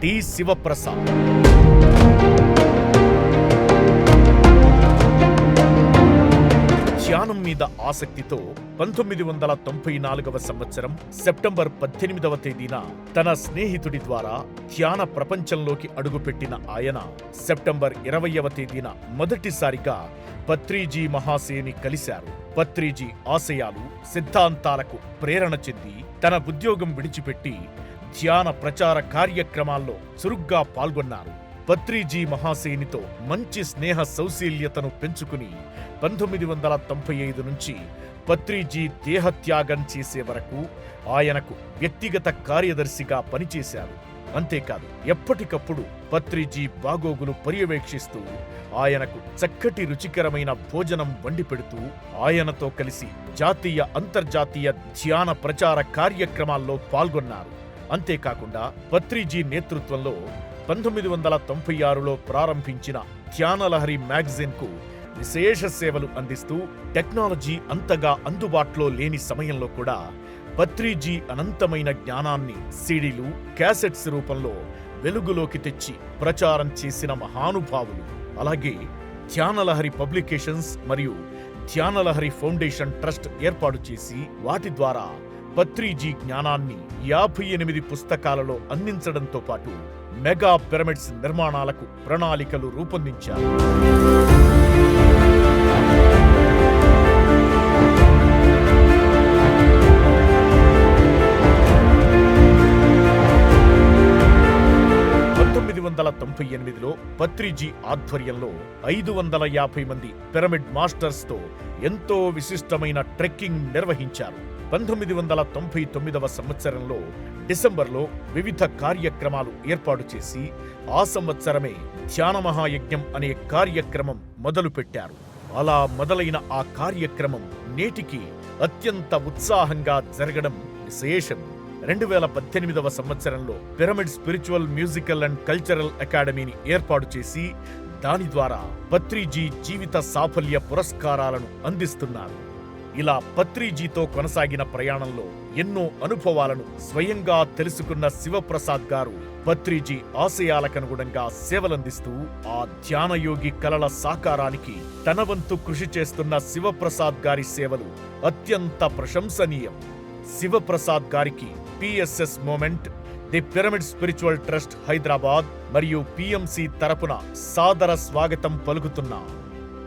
T. Sivaprasad. ధ్యానం మీద ఆసక్తితో 1994వ సంవత్సరం సెప్టెంబర్ 18వ తేదీన తన స్నేహితుడి ద్వారా ధ్యాన ప్రపంచంలోకి అడుగుపెట్టిన ఆయన సెప్టెంబర్ 20వ తేదీన మొదటిసారిగా పత్రిజీ మహాశయుని కలిశారు. పత్రిజీ ఆశయాలు, సిద్ధాంతాలకు ప్రేరణ చెంది తన ఉద్యోగం విడిచిపెట్టి ధ్యాన ప్రచార కార్యక్రమాల్లో చురుగ్గా పాల్గొన్నారు. పత్రిజీ మహాశయునితో మంచి స్నేహ సౌశీల్యతను పెంచుకుని 1995 నుంచి పత్రిజీ దేహత్యాగం చేసే వరకు ఆయనకు వ్యక్తిగత కార్యదర్శిగా పనిచేశారు. అంతేకాదు, ఎప్పటికప్పుడు పత్రిజీ బాగోగులు పర్యవేక్షిస్తూ ఆయనకు చక్కటి రుచికరమైన భోజనం వండిపెడుతూ ఆయనతో కలిసి జాతీయ, అంతర్జాతీయ ధ్యాన ప్రచార కార్యక్రమాల్లో పాల్గొన్నారు. అంతేకాకుండా పత్రిజీ నేతృత్వంలో 1996లో ప్రారంభించిన ధ్యానలహరి మ్యాగజైన్కు విశేష సేవలు అందిస్తూ టెక్నాలజీ అంతగా అందుబాటులో లేని సమయంలో కూడా పత్రిజీ అనంతమైన జ్ఞానాన్ని సీడీలు, క్యాసెట్స్ రూపంలో వెలుగులోకి తెచ్చి ప్రచారం చేసిన మహానుభావులు. అలాగే ధ్యానలహరి పబ్లికేషన్స్ మరియు ధ్యానలహరి ఫౌండేషన్ ట్రస్ట్ ఏర్పాటు చేసి వాటి ద్వారా పత్రిజీ జ్ఞానాన్ని 58 పుస్తకాలలో అందించడంతో పాటు మెగా పిరమిడ్స్ నిర్మాణాలకు ప్రణాళికలు రూపొందించారు. లో పత్రిజీ ఆధ్వర్యంలో 550 మంది పిరమిడ్ మాస్టర్స్ తో ఎంతో విశిష్టమైన ట్రెక్కింగ్ నిర్వహించారు. 1999వ సంవత్సరంలో డిసెంబర్లో వివిధ కార్యక్రమాలు ఏర్పాటు చేసి ఆ సంవత్సరమే ధ్యాన మహాయజ్ఞం అనే కార్యక్రమం మొదలుపెట్టారు. అలా మొదలైన ఆ కార్యక్రమం నేటికి అత్యంత ఉత్సాహంగా జరగడం విశేషం. 2018వ సంవత్సరంలో pyramid spiritual, musical and cultural అకాడమీని ఏర్పాటు చేసి దాని ద్వారా పత్రిజీ జీవిత సాఫల్య పురస్కారాలను అందిస్తున్నారు. ఇలా పత్రిజీతో కొనసాగిన ప్రయాణంలో ఎన్నో అనుభవాలను స్వయంగా తెలుసుకున్న శివప్రసాద్ గారు పత్రిజీ ఆశయాలకనుగుణంగా సేవలందిస్తూ ఆ ధ్యానయోగి కలల సాకారానికి తన వంతు కృషి చేస్తున్న శివప్రసాద్ గారి సేవలు అత్యంత ప్రశంసనీయం. శివప్రసాద్ గారికి PSS movement, the pyramid spiritual trust Hyderabad మరియు పిఎంసి తరపున సాదర స్వాగతం పలుకుతున్నా.